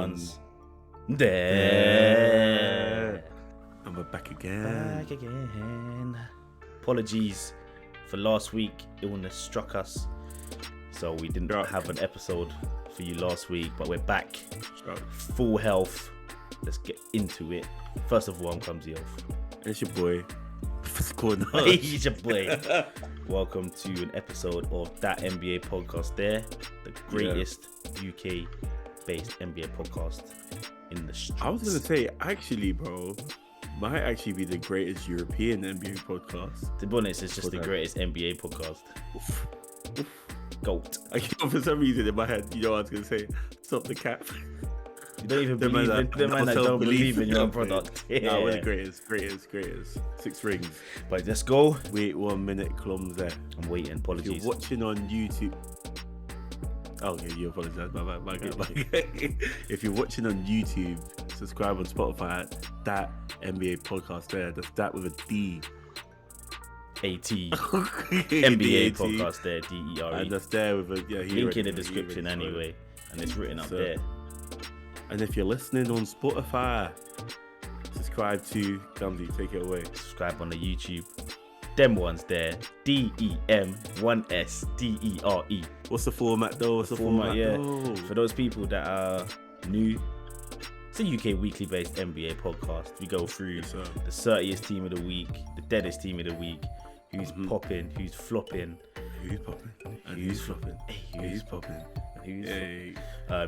ones there. And we're back again. Apologies for last week. Illness struck us, so we didn't have an episode for you last week, but we're back. Full health. Let's get into it. First of all, I'm Clumsy Elf. It's your boy. He's your boy. Welcome to an episode of That NBA Podcast there. The greatest UK-based NBA podcast in the streets. I was going to say, actually, bro, might actually be the greatest European NBA podcast. To be honest, it's just the greatest NBA podcast. GOAT. For some reason in my head, you know what I was going to say? Stop the cap. You don't even believe in the man that don't believe in your own product. Yeah. No, we're the greatest. 6 rings. But let's go. Wait 1 minute, Clums there. I'm waiting. Apologies. If you're watching on YouTube. Okay, you apologize. My God. If you're watching on YouTube, subscribe on Spotify. That NBA podcast there. That's that with a D. AT. NBA podcast there. DERE. And that's there with a link in the description anyway. And it's written up there. And if you're listening on Spotify, subscribe to Gumsy. Take it away. Subscribe on the YouTube. Them ones there. DEM1SDERE. What's the format though? For those people that are new, it's a UK weekly based NBA podcast. We go through the Certiest team of the week, the deadest team of the week, who's popping, who's flopping. Who's popping? And who's flopping? Who's popping?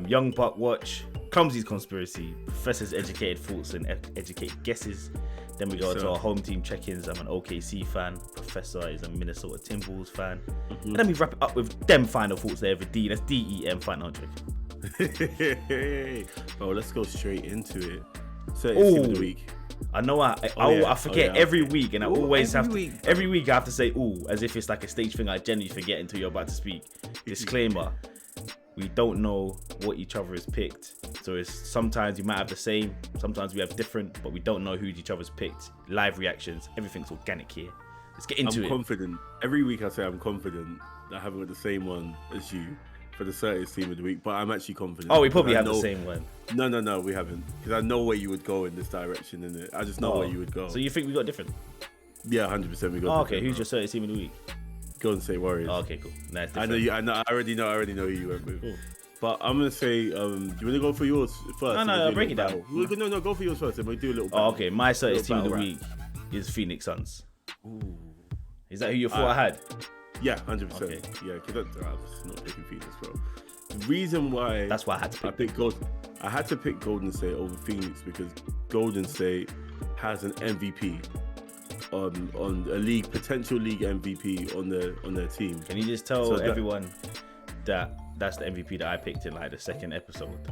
Young Buck Watch, Clumsy's Conspiracy, Professor's Educated Thoughts and Educated Guesses. Then we go to our home team check-ins. I'm an OKC fan. Professor is a Minnesota Timberwolves fan. And then we wrap it up with them final thoughts there with D. That's DEM final trick. Bro, let's go straight into it. So it's team of the week. I know I forget every week, and I always have to. Every week I have to say "ooh" as if it's like a stage thing. I genuinely forget until you're about to speak. Disclaimer: we don't know what each other has picked, so it's sometimes you might have the same, sometimes we have different, but we don't know who each other's picked. Live reactions, everything's organic here. Let's get into it. I'm confident. Every week I say I'm confident that I haven't got the same one as you for the Certiest team of the week, but I'm actually confident. Oh, we probably have the same one. No, we haven't, because I know where you would go in this direction, innit? I just know where you would go. So you think we got different? Yeah, 100% we got. Oh, okay, who's your Certiest team of the week? Golden State Warriors. Oh, okay, cool. Nice. I already know who you went with. Cool. But I'm gonna say, do you want to go for yours first? No, break it down. No, go for yours first, and we'll do a little battle. Oh, okay. My Certiest team of the week is Phoenix Suns. Ooh. Is that who you thought I had? Yeah, 100%. Okay. Yeah, because I was not picking Phoenix, bro. The reason why that's why I had to pick I had to pick Golden State over Phoenix because Golden State has an MVP on a potential league MVP on their team. Can you just tell everyone that that's the MVP that I picked in like the second episode?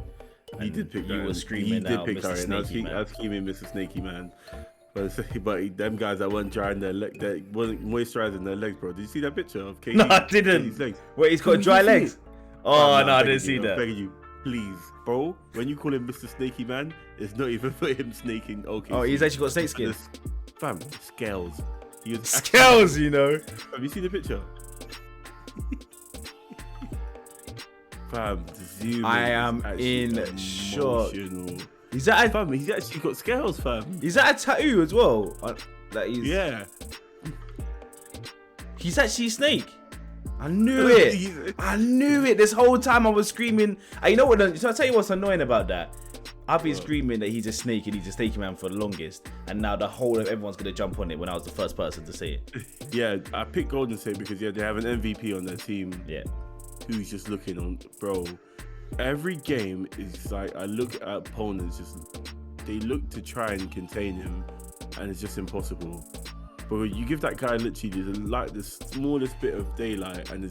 He did pick. You were screaming out, Mr. Snaky Man. I was screaming, Mr. Snaky Man. But them guys that weren't drying their leg, that wasn't moisturizing their legs, bro. Did you see that picture of KD? No, I didn't. Wait, he's got dry legs. Oh no, I didn't see that. I'm begging you, please, bro. When you call him Mr. Snaky Man, it's not even for him snaking. Okay. Oh, he's actually got snake skin. Fam, scales. Scales, you know. Have you seen the picture? Fam, zoom. I am in shock. He's actually got scales, fam. Is that a tattoo as well? Yeah. He's actually a snake. I knew it. This whole time I was screaming. You know what? So I'll tell you what's annoying about that. I've been screaming that he's a snake and he's a snaky man for the longest, and now the whole of everyone's gonna jump on it when I was the first person to say it. Yeah, I picked Golden State because they have an MVP on their team. Yeah. Who's just looking on, bro. Every game is like I look at opponents, they look to try and contain him, and it's just impossible. But you give that guy literally the smallest bit of daylight, and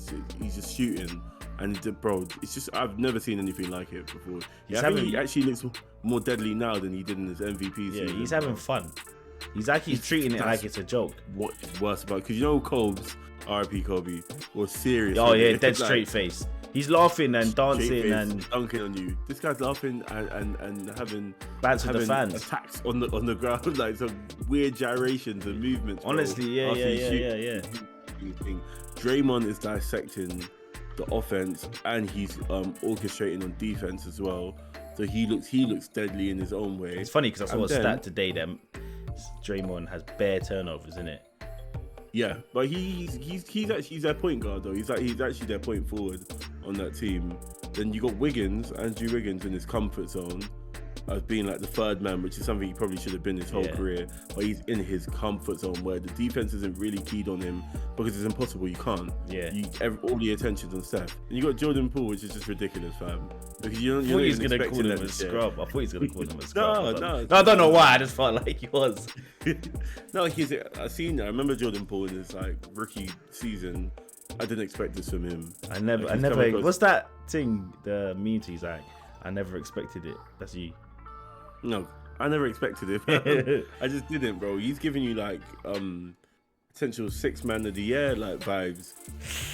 he's just shooting. And bro, it's just I've never seen anything like it before. He actually looks more deadly now than he did in his MVP season. Yeah, he's having fun. He's actually treating it like it's a joke. What's worse about? Because you know Kobe's R.I.P. Kobe was serious. Oh yeah, dead straight face. He's laughing and dancing and dunking on you. This guy's laughing and having the fans attacks on the ground, like some weird gyrations and movements. Honestly, yeah. Draymond is dissecting the offense, and he's orchestrating on defense as well. So he looks deadly in his own way. It's funny because I saw a stat today that Draymond has bare turnovers, isn't it? Yeah, but he's actually their point guard though. He's actually their point forward on that team. Then you got Andrew Wiggins in his comfort zone as being like the third man, which is something he probably should have been his whole career. But he's in his comfort zone where the defense isn't really keyed on him because it's impossible. You can't. Yeah. All the attention's on Steph. And you got Jordan Poole, which is just ridiculous, fam. Because you're I thought he was going to call him a scrub. I thought he was going to call him a scrub. No, I don't know why. I just felt like he was. No, I remember Jordan Poole in his like rookie season. I didn't expect this from him. I never. What's that thing? The meme he's like, I never expected it. That's you. No, I never expected it. I just didn't, bro. He's giving you like potential 6 man of the year like vibes.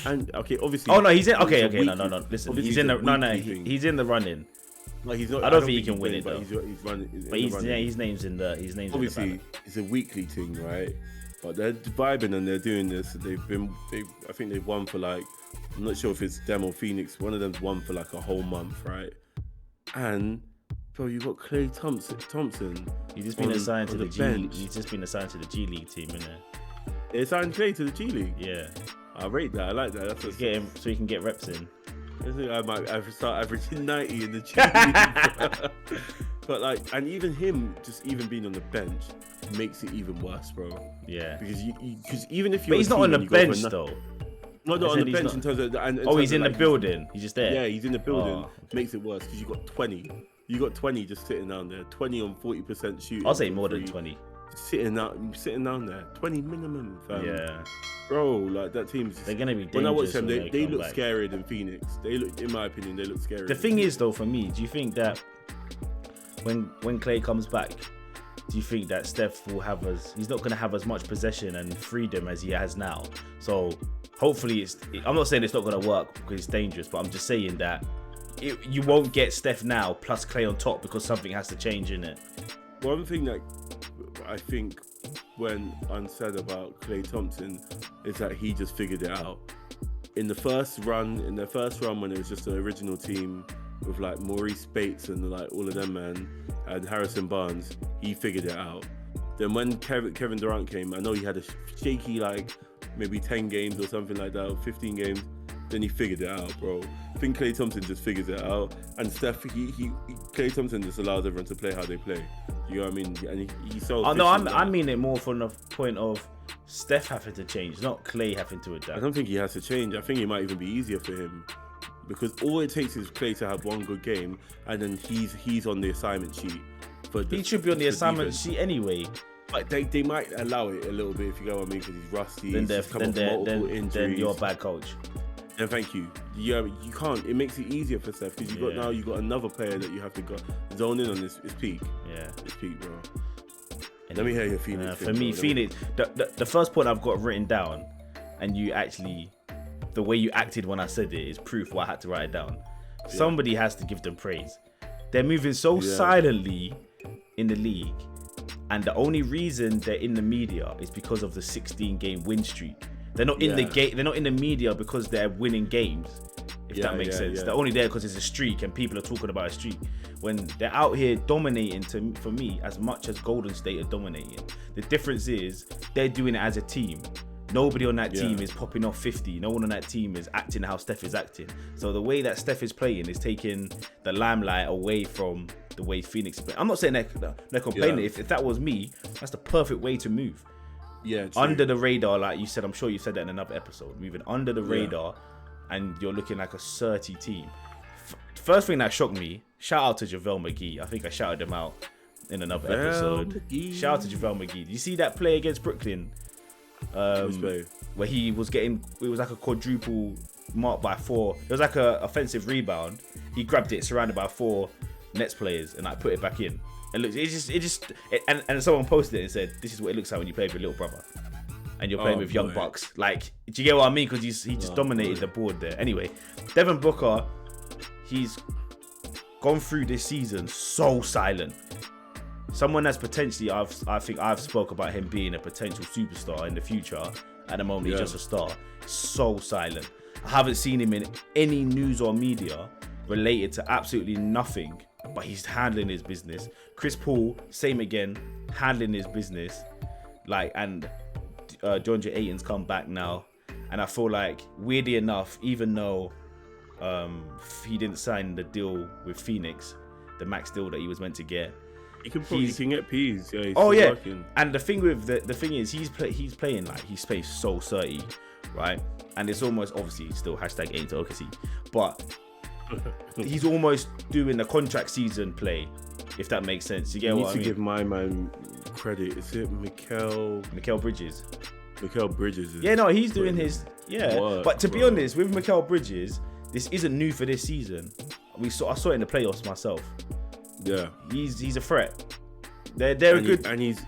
And okay, obviously. Oh no, he's in. Okay. No. Listen, he's in the. No. He's in the running. Like he's not. I don't think he can win it though. He's running. But his name's in the. Obviously, it's a weekly thing, right? But they're vibing and they're doing this. I think they've won for like. I'm not sure if it's them or Phoenix. One of them's won for like a whole month, right? And bro, you got Klay Thompson. He's just been assigned to the G League. He's just been assigned to the G League team, innit? They signed Klay to the G League. Yeah, I rate that. I like that. That's get him so he can get reps in. I think I might start averaging 90 in the G League. But like, and even him just even being on the bench makes it even worse, bro. Yeah, because even if you're, but he's not on the bench though. Not on the bench in terms of. He's in the building. He's just there. Yeah, he's in the building. Makes it worse because you got 20. You got 20 just sitting down there. 20 on 40% shooting. I'll say more than 20. Sitting down there. 20 minimum, fam. Yeah. Bro, like that team's just, they're gonna be dangerous. When I watch them, they look scarier than Phoenix. They look, in my opinion, they look scarier. The thing is though, for me, do you think that when Klay comes back, do you think that Steph will he's not gonna have as much possession and freedom as he has now? So hopefully I'm not saying it's not gonna work because it's dangerous, but I'm just saying that you won't get Steph now plus Klay on top because something has to change in it. One thing that I think when unsaid about Klay Thompson is that he just figured it out. In their first run when it was just the original team with like Maurice Bates and like all of them, man, and Harrison Barnes, he figured it out. Then when Kevin Durant came, I know he had a shaky like maybe 10 games or something like that, or 15 games. Then he figured it out, bro. I think Klay Thompson just figures it out, and Steph, Klay Thompson just allows everyone to play how they play. You know what I mean? And he's so. Oh no, I mean it more from the point of Steph having to change, not Klay having to adapt. I don't think he has to change. I think it might even be easier for him because all it takes is Klay to have one good game, and then he's on the assignment sheet. He should be on the assignment sheet anyway. But they might allow it a little bit if you get what I mean, because he's rusty. Then you're a bad coach. And thank you. Yeah, you can't. It makes it easier for Steph because you got another player that you have to go zone in on. This peak. Yeah, it's peak, bro. Let me hear your Phoenix. For me, Phoenix. The first point I've got written down, and you actually, the way you acted when I said it is proof why I had to write it down. Yeah. Somebody has to give them praise. They're moving so silently in the league, and the only reason they're in the media is because of the 16-game win streak. They're not in the game. They're not in the media because they're winning games. If that makes sense. Yeah. They're only there because it's a streak and people are talking about a streak. When they're out here dominating, for me, as much as Golden State are dominating, the difference is they're doing it as a team. Nobody on that team is popping off 50. No one on that team is acting how Steph is acting. So the way that Steph is playing is taking the limelight away from the way Phoenix is playing. I'm not saying they're complaining. Yeah. If that was me, that's the perfect way to move. Yeah, true. Under the radar, like you said, I'm sure you said that in another episode. Moving under the radar, and you're looking like a 30 team. First thing that shocked me, shout out to JaVale McGee. I think I shouted him out in another episode. Shout out to JaVale McGee. Did you see that play against Brooklyn? Where it was like a quadruple mark by 4. It was like a offensive rebound. He grabbed it, surrounded by 4 Nets players, and put it back in. And look, and someone posted it and said, "This is what it looks like when you play with your little brother, and you're playing with young bucks." Like, do you get what I mean? Because he just dominated the board there. Anyway, Devin Booker, he's gone through this season so silent. Someone that's potentially, I think I've spoke about him being a potential superstar in the future. At the moment, he's just a star. So silent. I haven't seen him in any news or media related to absolutely nothing, but he's handling his business. Chris Paul, same again, handling his business. Like, and DeAndre Ayton's come back now. And I feel like, weirdly enough, even though he didn't sign the deal with Phoenix, the max deal that he was meant to get, he can get P's. Yeah, working. And the thing is, he's playing like he plays so 30, right? And it's almost, obviously still hashtag ain't OKC, but he's almost doing the contract season play, if that makes sense. You get what I mean? You need to give my man credit. Is it Mikal Bridges? Mikal Bridges. Yeah, no, he's doing his But to be honest, with Mikal Bridges, this isn't new for this season. I saw it in the playoffs myself. Yeah, he's a threat. They're good, and he's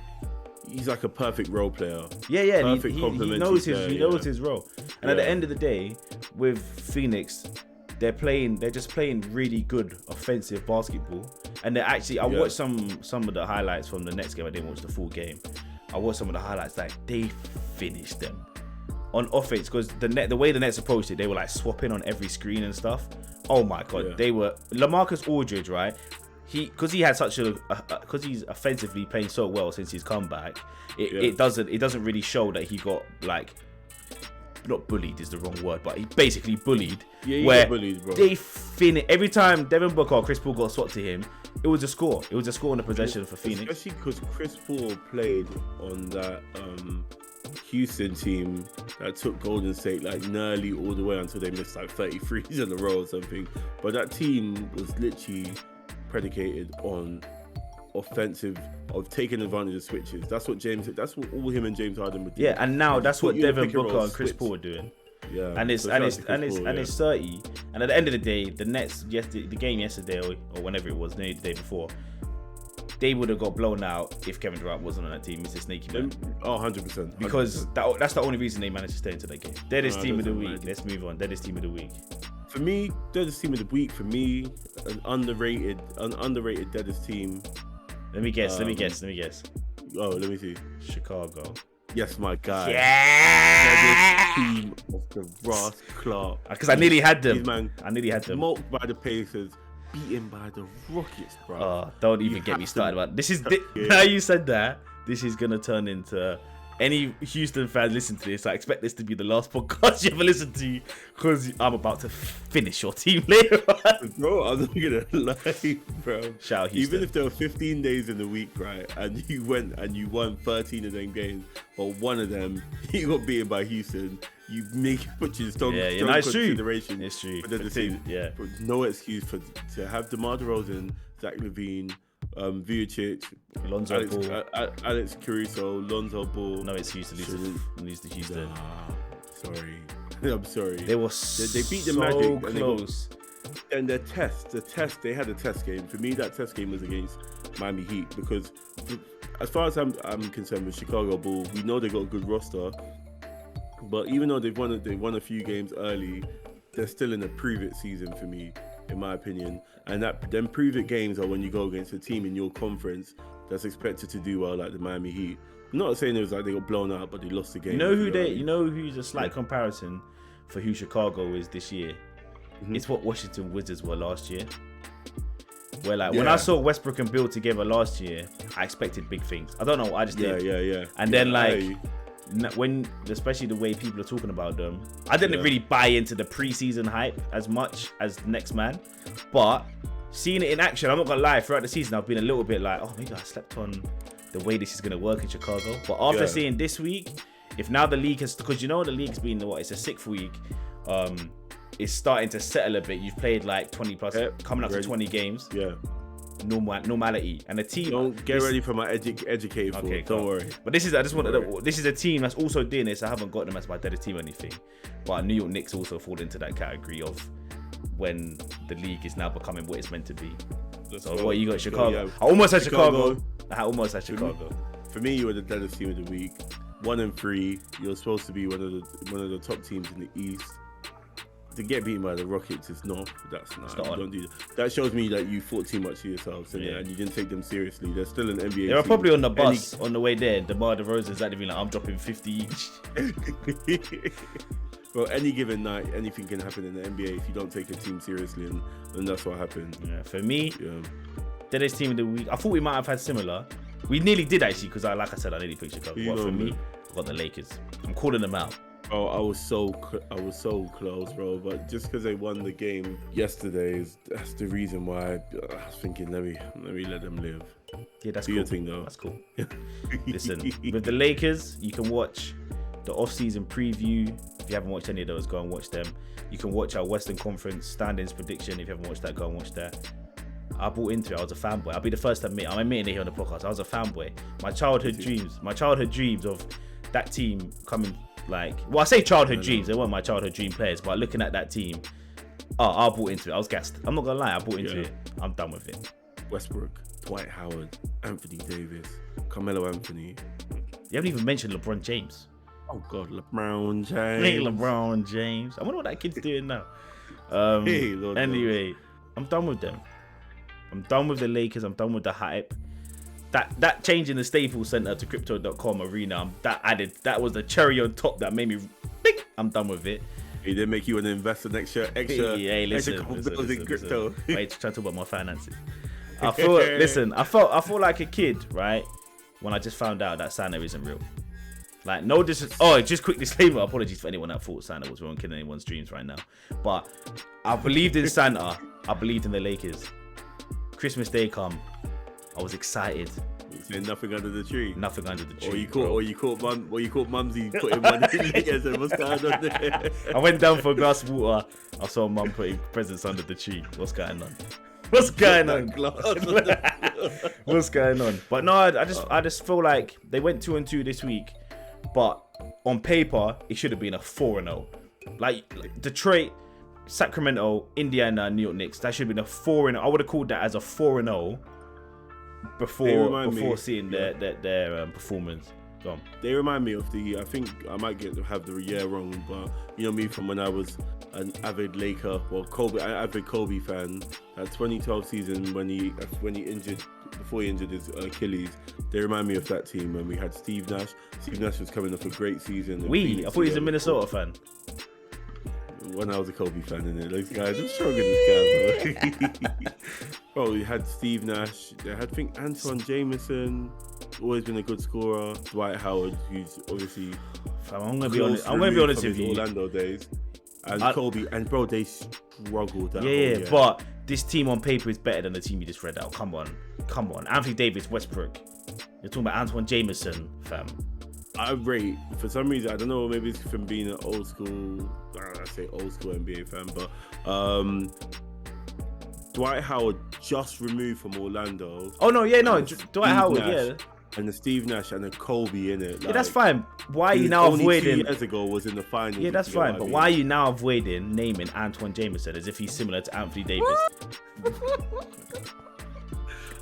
like a perfect role player. Yeah, perfect he knows his role. And at the end of the day, with Phoenix, they're just playing really good offensive basketball. And they're actually, I watched some of the highlights from the next game. I didn't watch the full game. I watched some of the highlights. Like, they finished them on offense, because the way the Nets approached it, they were like swapping on every screen and stuff. Oh my god, they were LaMarcus Aldridge, right? Because he had because he's offensively playing so well since he's come back. It doesn't really show that he got, like, not bullied is the wrong word, but he basically bullied. Yeah, he got bullied, bro. They every time Devin Booker or Chris Paul got swapped to him, it was a score. It was a score on the possession for Phoenix. Especially because Chris Paul played on that Houston team that took Golden State like nearly all the way until they missed like 33s in a row or something. But that team was literally predicated on offensive, of taking advantage of switches. That's what all him and James Harden would do. Yeah, and now that's what Devin Booker and Chris Paul are doing. Yeah, and it's 30. And at the end of the day, the Nets, the game yesterday or whenever it was, maybe the day before, they would have got blown out if Kevin Durant wasn't on that team. He's a sneaky man. 100%. Because that's the only reason they managed to stay into that game. Deadest team of the week. Let's move on. Deadest team of the week. For me, deadest team of the week. For me, an underrated deadest team. Let me guess. Oh, let me see. Chicago. Yes, my guy. Yeah. Deadest team of the Ross Clark. Because I nearly had them. I nearly had them. Smoked by the Pacers. Beaten by the Rockets, bro. Oh, don't even get me started about this. Now you said that, this is gonna turn into, any Houston fan listen to this, I expect this to be the last podcast you ever listen to, because I'm about to finish your team later on. Bro, I'm not gonna lie, bro. Shout out Houston. Even if there were 15 days in the week, right, and you went and you won 13 of them games, but one of them you got beaten by Houston, you put your strong consideration. It's true. But no excuse to have DeMar DeRozan, Zach LaVine, Vucevic, Alex Caruso, Lonzo Ball. No excuse to lose to Houston. Sorry. I'm sorry. They beat the Magic close. And the test, they had a test game. For me, that test game was against Miami Heat, because as far as I'm concerned with Chicago Bulls, we know they got a good roster. But even though they won a few games early, they're still in a prove-it season for me, in my opinion. And them prove-it games are when you go against a team in your conference that's expected to do well, like the Miami Heat. I'm not saying it was like they got blown out, but they lost the game. You know who's a slight comparison for who Chicago is this year? Mm-hmm. It's what Washington Wizards were last year. Where when I saw Westbrook and Bill together last year, I expected big things. I don't know, I just did. Yeah. And then when, especially the way people are talking about them, I didn't really buy into the preseason hype as much as next man, but seeing it in action, I'm not gonna lie, throughout the season I've been a little bit like, oh, maybe I slept on the way this is gonna work in Chicago. But after seeing this week, if now the league has, because the league's been it's a 6th week, it's starting to settle a bit. You've played like 20 plus, coming up to 20 games. Yeah. Normality, and the team. Don't get ready for my educated. Okay, don't worry. But this is a team that's also doing this. I haven't got them as my deadest team or anything, but New York Knicks also fall into that category of when the league is now becoming what it's meant to be. What you got, Chicago? I almost had Chicago. For me, you were the deadest team of the week. 1-3. You're supposed to be one of the top teams in the East. To get beaten by the Rockets is not. Don't do that. That shows me that you thought too much of yourselves and you didn't take them seriously. They're still an NBA. They were probably on the bus on the way there. DeMar DeRozan's actually like, I'm dropping 50 each. Bro, any given night, anything can happen in the NBA if you don't take a team seriously, and that's what happened. Yeah, for me, deadest team of the week. I thought we might have had similar. We nearly did actually, because like I said, I nearly picked Chicago. But for me, I got the Lakers. I'm calling them out. Oh, I was so close, bro. But just because they won the game yesterday, that's the reason why I was thinking, let me let them live. Yeah, that's Do cool. your thing, though. That's cool. Listen, with the Lakers, you can watch the off-season preview. If you haven't watched any of those, go and watch them. You can watch our Western Conference standings prediction. If you haven't watched that, go and watch that. I bought into it. I was a fanboy. I'll be the first to admit. I'm admitting it here on the podcast. I was a fanboy. My childhood dreams of that team coming. Like, well, I say childhood dreams. They weren't my childhood dream players, but looking at that team, I bought into it. I was gassed. I'm not gonna lie. I bought into it. I'm done with it. Westbrook, Dwight Howard, Anthony Davis, Carmelo Anthony. You haven't even mentioned LeBron James. Oh God, LeBron James. Hey, LeBron James. I wonder what that kid's doing now. Anyway, I'm done with them. I'm done with the Lakers. I'm done with the hype. That change in the Staples Center to Crypto.com arena, that was the cherry on top that made me big. I'm done with it. He did make you an investor next year. Listen, in crypto. Wait, trying to talk about my finances. I felt like a kid, right? When I just found out that Santa isn't real. Like, no, just quick disclaimer. Apologies for anyone that thought Santa was wrong, killing anyone's dreams right now. But I believed in Santa. I believed in the Lakers. Christmas Day come. I was excited. There's nothing under the tree. Nothing under the tree. Or you caught Mumsy putting one in Lakers and what's going on there? I went down for a glass of water. I saw Mum putting presents under the tree. What's going on? What's going on? What's going on? But no, I just feel like they went 2-2 this week, but on paper it should have been a 4-0. Like Detroit, Sacramento, Indiana, New York Knicks. That should have been a 4-0. I would have called that as a 4-0 before seeing their performance. Go on. They remind me of I think I might have the year wrong, but you know me from when I was an avid Laker, avid Kobe fan. That 2012 season when he injured his Achilles, they remind me of that team when we had Steve Nash. Steve Nash was coming off a great season. I thought he was a Minnesota fan. When I was a Kobe fan, in it, those guys, I'm stronger than this guy, bro. Bro, we had Steve Nash. They had, I think, Antoine Jameson, always been a good scorer. Dwight Howard, who's obviously. I'm gonna be honest with you. Orlando days, and Kobe, and bro, they struggled. But this team on paper is better than the team you just read out. Come on. Anthony Davis, Westbrook. You're talking about Antoine Jameson, fam. I rate, for some reason, I don't know, maybe it's from being an old school, I say old school NBA fan, but Dwight Howard just removed from Orlando. Oh no, Dwight Howard, Nash, and the Steve Nash and the Kobe in it. Like, that's fine. Why are you now avoiding? 2 years ago was in the finals. Yeah, that's fine. But why are you now avoiding naming Antoine Jameson as if he's similar to Anthony Davis?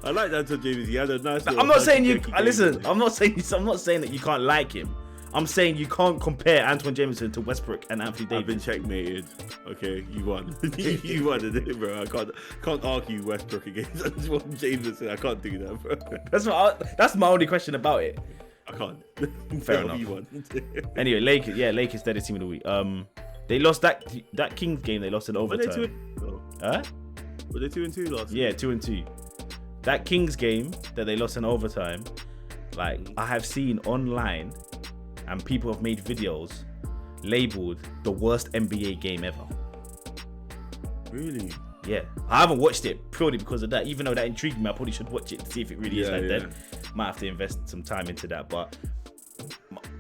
I like Antoine Jameson. He had a nice. I'm not saying you. Listen, I'm not saying that you can't like him. I'm saying you can't compare Antoine Jameson to Westbrook and Anthony Davis. I've been checkmated. Okay, you won. You won it, bro. I can't argue Westbrook against Antoine Jameson. I can't do that, bro. That's my only question about it. I can't. Fair enough. You won. Anyway, Lakers deadest team of the week. They lost that Kings game. They lost in overtime. Were they 2-2 last? Yeah, 2-2. That Kings game that they lost in overtime, like I have seen online, and people have made videos labeled the worst NBA game ever. Really? Yeah. I haven't watched it purely because of that. Even though that intrigued me, I probably should watch it to see if it really is like that. Might have to invest some time into that. But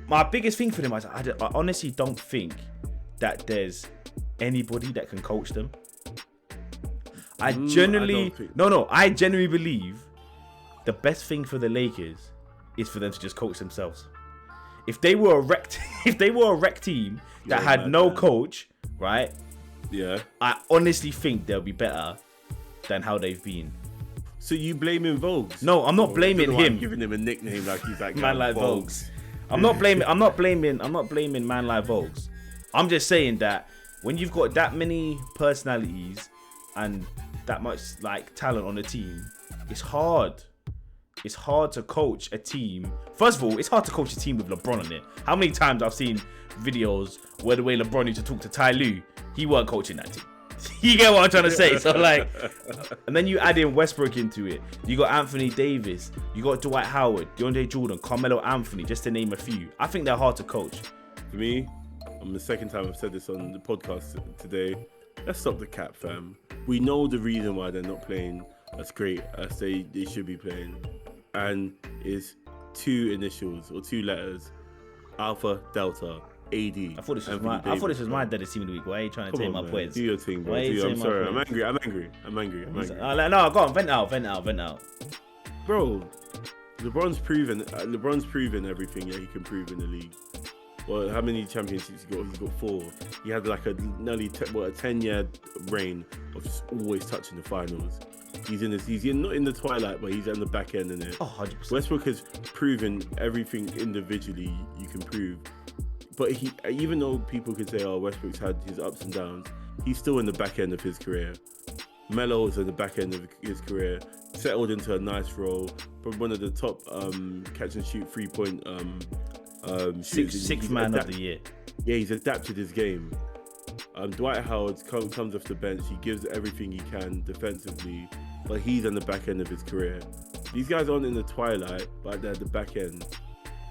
my biggest thing for them is I honestly don't think that there's anybody that can coach them. I genuinely believe the best thing for the Lakers is for them to just coach themselves. If they were a rec team that had no coach, right? Yeah. I honestly think they'll be better than how they've been. So you blaming Vogues? No, I'm not blaming him. I'm giving him a nickname like he's like Man like Vogues. I'm not blaming Man like Vogues. I'm just saying that when you've got that many personalities and that much like talent on the team, it's hard it's hard to coach a team. First of all, it's hard to coach a team with LeBron on it. How many times I've seen videos where the way LeBron used to talk to Ty Lue, he weren't coaching that team. You get what I'm trying to say? So like, and then you add in Westbrook into it. You got Anthony Davis, you got Dwight Howard, DeAndre Jordan, Carmelo Anthony, just to name a few. I think they're hard to coach. For me, the second time I've said this on the podcast today. Let's stop the cap, fam. We know the reason why they're not playing as great as they should be playing, and it's 2 initials or 2 letters: Alpha, Delta, AD. I thought this was my deadest team of the week. Why are you trying to take my points? Do your thing, bro. I'm sorry. I'm angry. No, go on. Vent out. Bro, LeBron's proven everything that he can prove in the league. Well, how many championships he got? He's got 4. He had like a 10-year reign of just always touching the finals. He's not in the twilight, but he's on the back end in it. Oh, 100%. Westbrook has proven everything individually you can prove. But even though people could say, Westbrook's had his ups and downs, he's still in the back end of his career. Melo is in the back end of his career, settled into a nice role, probably one of the top catch and shoot 3-point sixth man of the year. Yeah, he's adapted his game. Dwight Howard comes off the bench. He gives everything he can defensively, but he's on the back end of his career. These guys aren't in the twilight, but they're at the back end.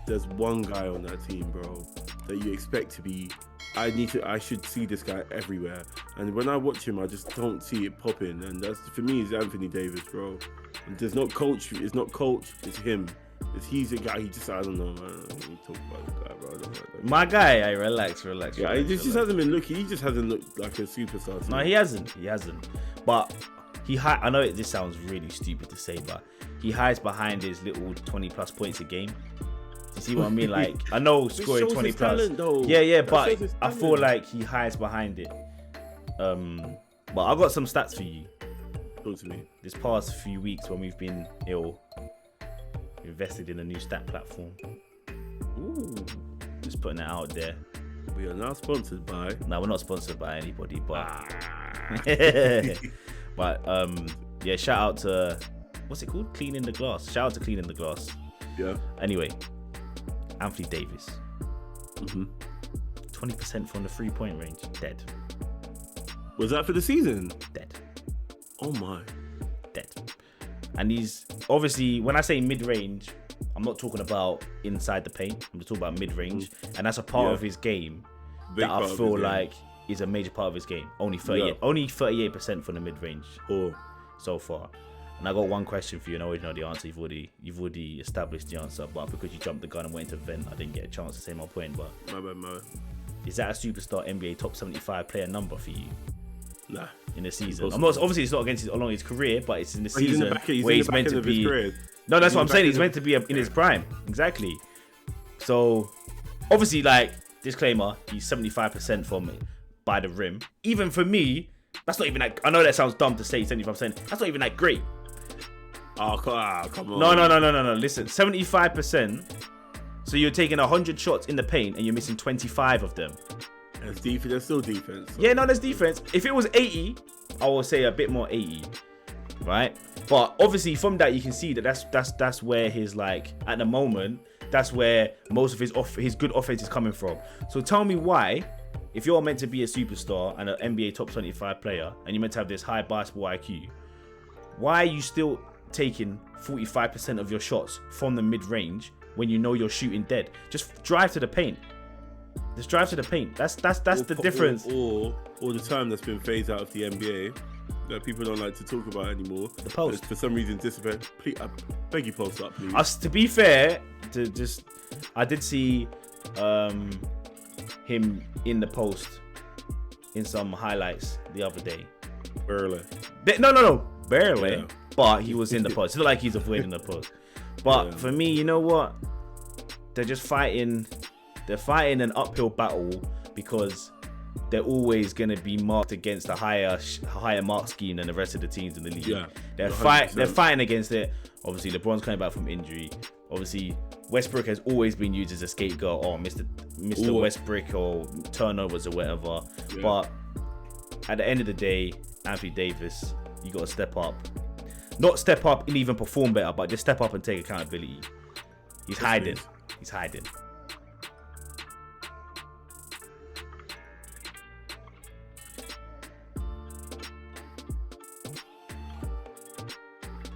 There's one guy on that team, bro, that you expect to be. I should see this guy everywhere. And when I watch him, I just don't see it popping. And that's, for me, is Anthony Davis, bro. And there's not coach. It's not coach. It's him. He's a guy. I don't know, man. Talk about the guy, bro. My guy, relax. Yeah, he just hasn't been looking. He just hasn't looked like a superstar. No, he hasn't. But I know this sounds really stupid to say, but he hides behind his little 20+ points a game. You see what I mean? Like, I know scoring 20+. Talent, yeah, but I feel like he hides behind it. But I got some stats for you. Talk to me. This past few weeks when we've been ill, invested in a new stat platform. Ooh. Just putting it out there. We are not sponsored by. No, we're not sponsored by anybody, but yeah, shout out to, what's it called? Cleaning the Glass. Shout out to Cleaning the Glass. Yeah. Anyway, Anthony Davis. 20% 20% from the 3-point range. Dead. Was that for the season? Dead. Oh my. Dead. And he's obviously, when I say mid-range, I'm not talking about inside the paint. I'm just talking about mid-range, and that's a part of his game that I feel like is a major part of his game. Only 38% from the mid-range so far. And I got one question for you, and I already know the answer. You've already established the answer, but because you jumped the gun and went into vent, I didn't get a chance to say my point. But my bad. Is that a superstar NBA top 75 player number for you? Nah. In the season, I'm not. Obviously, it's not against along his career, but it's in the season where he's meant to be. No, that's what I'm saying. He's meant to be in his prime, exactly. So, obviously, like, disclaimer, he's 75% from by the rim. Even for me, that's not even like. I know that sounds dumb to say 75%. That's not even that great. Oh, come on. No. Listen, 75%. So you're taking 100 shots in the paint and you're missing 25 of them. There's defense. There's still defense. So. Yeah, no, there's defense. If it was 80, I would say a bit more 80, right? But obviously from that you can see that that's where his, like, at the moment, that's where most of his good offense is coming from. So tell me why, if you're meant to be a superstar and an NBA top 25 player and you're meant to have this high basketball IQ, why are you still taking 45% of your shots from the mid-range when you know you're shooting dead? Just drive to the paint. Just drive to the paint. That's the difference. Or the term that's been phased out of the NBA that people don't like to talk about anymore. The post. For some reason disappeared. Please, I beg you, post up, please. To be fair, I did see him in the post in some highlights the other day. Barely. No. Barely. Yeah. But he was in the post. It's not like he's avoiding the post. But for me, you know what? They're just fighting. They're fighting an uphill battle because they're always going to be marked against a higher mark scheme than the rest of the teams in the league. Yeah, they're fighting against it. Obviously, LeBron's coming back from injury. Obviously, Westbrook has always been used as a scapegoat or Mr. Westbrook or turnovers or whatever. Yeah. But at the end of the day, Anthony Davis, you got to step up. Not step up and even perform better, but just step up and take accountability. He's hiding. He's hiding.